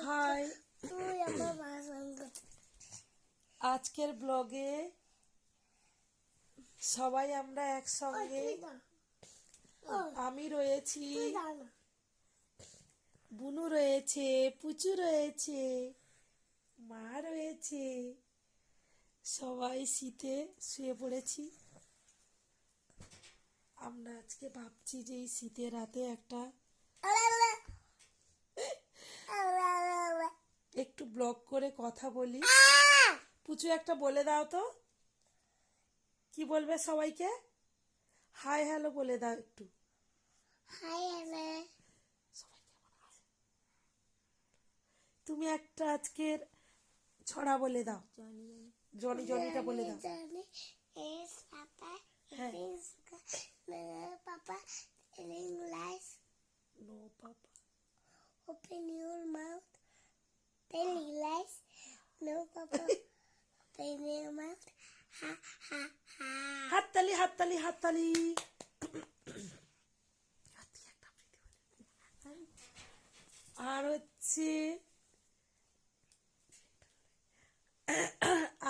High, আজকের ব্লগে সবাই আমরা একসঙ্গে। আমি রয়েছি, বুনু রয়েছে, পুচু রয়েছে, মা রয়েছে, সবাই শীতে শুয়ে পড়েছি। আমরা আজকে ভাবছি যে এই শীতের রাতে একটা একটু ব্লগ করে কথা বলি। পুচু একটা বলে দাও তো, কি বলবে সবাইকে? হাই হ্যালো বলে দাও একটু। Hi hello. তুমি একটা আজকের ছড়া বলে দাও। জনি জনিটা বলে দাও। হ্যাঁ। Papa telling lies. No papa. Open your mouth. Telling lies. No papa. Open your mouth. Ha ha ha. হাততালি হাততালি হাততালি। আর হচ্ছে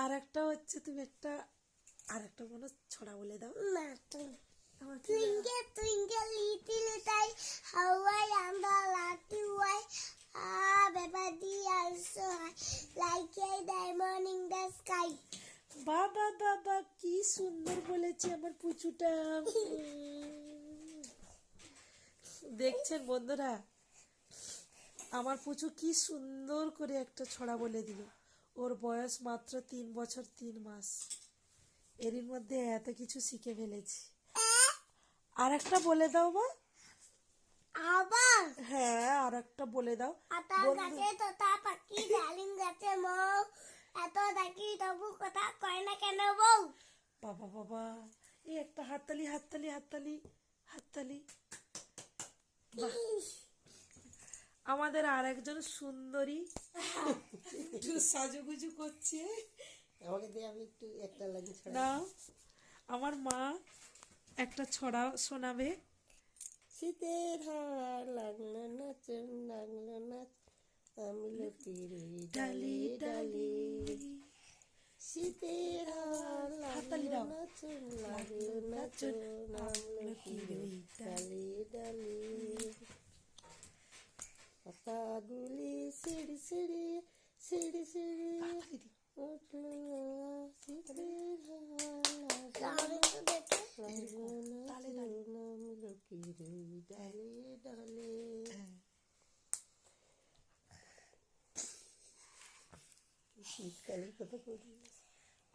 আর একটা হচ্ছে তুমি একটা আর একটা মনে ছড়া বলে দাও না। Twinkle twinkle little star, how I am the lucky boy. Ah, baby, are so high, like a diamond in the sky. বাবা বাবা কি সুন্দর বলেছে আমার পুচুটা। দেখছেন বন্ধুরা, আমার পুচু কি সুন্দর করে একটা ছড়া বলে দিল। ওর বয়স মাত্র 3 বছর 3 মাস, এর মধ্যে এত কিছু শিখে ফেলেছি। আর একটা বলে দাও বা। আবার হ্যাঁ, আর একটা বলে দাও। আতা গাছে তোতা পাখি ডালিম গাছে মৌ, এত ডাকি তবু কথা কয় না কেন বউ? বাবা বাবা, এই একটা হাততালি হাততালি হাততালি হাততালি। বাহ, আমাদের আর একজন সুন্দরী একটু সাজুগুজু করছে। আমাকে দিয়ে আমি একটু একটা লাইন ছড়া না, আমার মা একটা ছড়া শোনাবে। শীতের হাওয়া লাগলো নাচন লাগলো নাচ, আমি লতির ডালে ডালে। শীতের হাওয়া লাগলো নাচন লাগলো নাচন, আমি লতির ডালে ডালে। পাতাগুলি সিঁড়ি সিঁড়ি সিঁড়ি সিঁড়ি উঠলো, শীতের হাওয়া লাগলো ডালে ডালে। শীতকালের কথা বলি।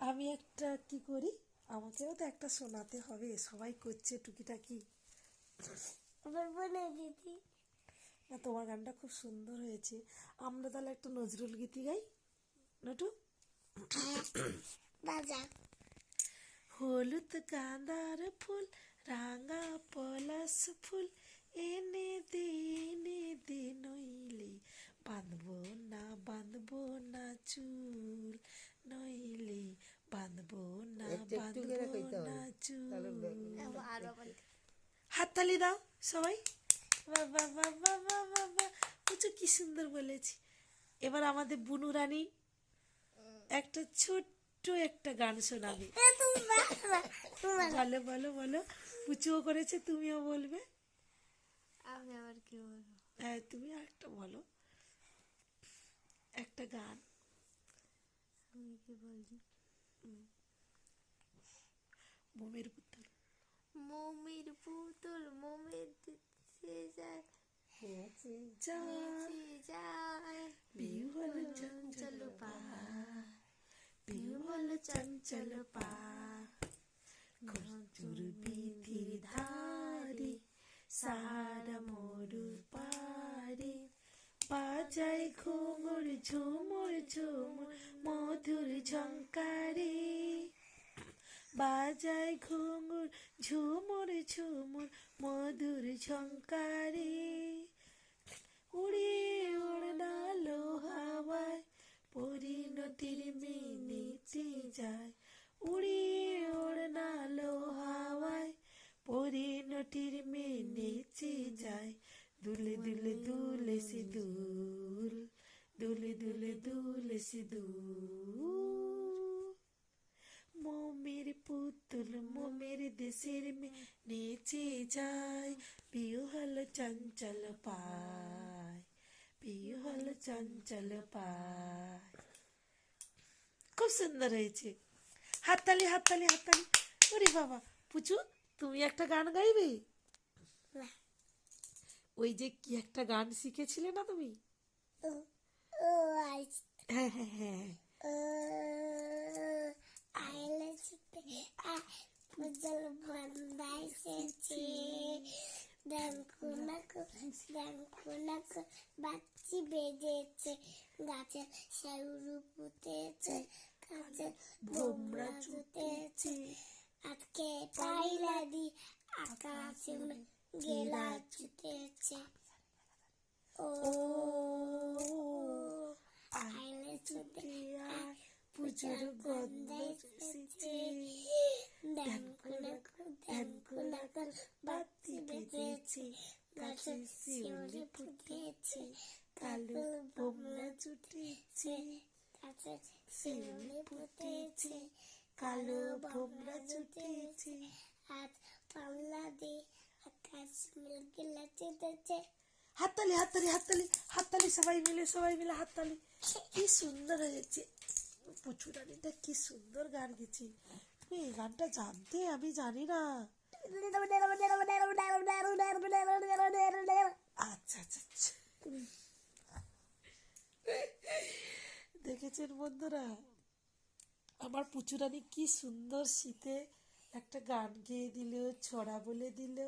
আমি একটা কি করি, আমাকেও তো একটা শোনাতে হবে, সবাই করছে টুকিটাকি। বলবো না দিদি। না, তোমার গানটা খুব সুন্দর হয়েছে। আমরা তাহলে একটা নজরুল গীতি গাই, নটু। বাজা। হলুদ গাঁদার ফুল, রাঙা পলাশ ফুল, এনে দে নইলে বাঁধবো না চুল, নইলে বাঁধবো না চুল। হাততালি দাও সবাই। বাবা বাবা বাবা বাবা, বুঝছো কি সুন্দর বলেছি। এবার আমাদের বুনু রানী একটা ছোট্ট একটা গান শোনাবে। বলো বলো বলো, পুচুও করেছে, তুমিও বলবে। আমি আবার কি বলবো? হ্যাঁ, তুমি আরেকটা বলো, একটা গান। আমি কি বলছি? মোমের পুতুল, মমির পুতুল মমির দিতে যায়, যায় বিহল চঞ্চল পা, বিহল চঞ্চল পা, খজুর বিধির ধারে, সারা মরু পারে, বাজায় ঘুমুর ঝুমুর ঝুমুর মধুর ঝঙ্কারে, বাজায় ঘুঙুর ঝুমুর ঝুমুর মধুর ঝঙ্কারে, উড়ে ওড়নালো হাওয়ায় পরিণতির মিনিচে যায়, উড়ে ওড়নালো হাওয়ায় পরিণতির মিনিচে যায়, দুলে দুলে দুলে সে দুল, দুলে দুলে দুলে সে মো মেরে পুতুল মো মেরে দেশের মেয়ে নেচে যায় পিউ হল চঞ্চল পায় পিউ হল চঞ্চল পায়। খুব সুন্দর হয়েছে, হাততালি হাততালি হাততালি। ওরে বাবা, পুচু তুমি একটা গান গাইবে? না। ওই যে কি একটা গান শিখেছিলে না তুমি? ও ও আইস হ্যাঁ হ্যাঁ হ্যাঁ, আইলে ছুটে পুজল বন্দাইছে ডাঙ্কুনাকু বাচ্চি বেজেছে গাছে সেউরু পুঁতেছে গাছে ভোমরা জুটেছে আজকে পাইলা দি আকাশে গেলা ছুটেছে ও আইলে ছুটে পুজোর গন্ধ এসেছে ডাঙ্কুনাকু বাচ্চি বেজেছে গাছে শিউলি ফুটেছে কালো ভোমরা জুটেছে গাছে শিউলি ফুটেছে কালো ভোমরা জুটেছে আজ পাল্লা দিয়ে আকাশ গেলা চেতেছে। হাততালি হাততালি হাততালি হাততালি, সবাই মিলে হাততালি। কি সুন্দর হয়েছে, পুচু রানীটা কি সুন্দর গান গেছে। তুমি এই গানটা জানতে? আমি জানি না। আচ্ছা আচ্ছা আচ্ছা। দেখেছেন বন্ধুরা, আমার পুচু রানী কি সুন্দর শীতে একটা গান গেয়ে দিল, ছড়া বলে দিল।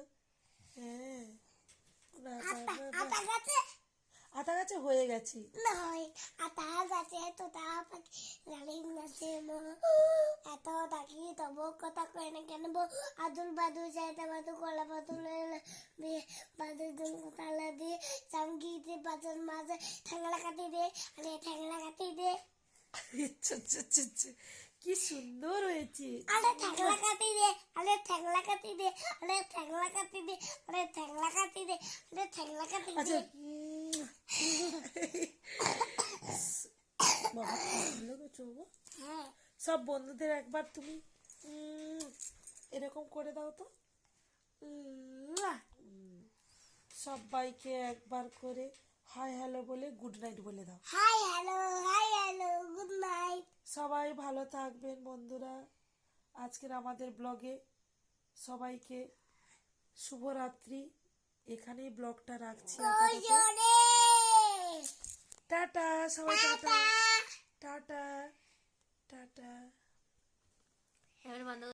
হ্যাঁ, আতা গাছে আতা গাছে হয়ে গেছি। নয় আতা গাছে তো তা পাখি রানী নাচে মো এত ডাকি তবু কথা কয় না কেন বো আদুল বাদুল চাইতে বাদু কলা বাদুল বাদুল দুল তালা দিয়ে চামকি দিয়ে বাদুল মাঝে ঠ্যাংলা কাটি দে আরে ঠ্যাংলা কাটি দে আচ্ছা আচ্ছা আচ্ছা আচ্ছা, কি সুন্দর হয়েছে। আরে ঠ্যাংলা কাটি দে আরে ঠ্যাংলা কাটি দে আরে ঠ্যাংলা কাটি দে আরে ঠ্যাংলা কাটি দে আরে ঠ্যাংলা কাটি আচ্ছা, দে। বাবা কি ভালো গেছো বাবা। হ্যাঁ সব বন্ধুদের একবার তুমি এরকম করে দাও তো। সবাইকে একবার করে হাই হ্যালো বলে গুড নাইট বলে দাও। Hi hello good night. সবাই ভালো থাকবেন বন্ধুরা। আজকের আমাদের ব্লগে সবাইকে শুভরাত্রি। এখানেই ব্লগটা রাখছি আপাতত। টাটা সবাই, টাটা টাটা টাটা। এবার বন্ধ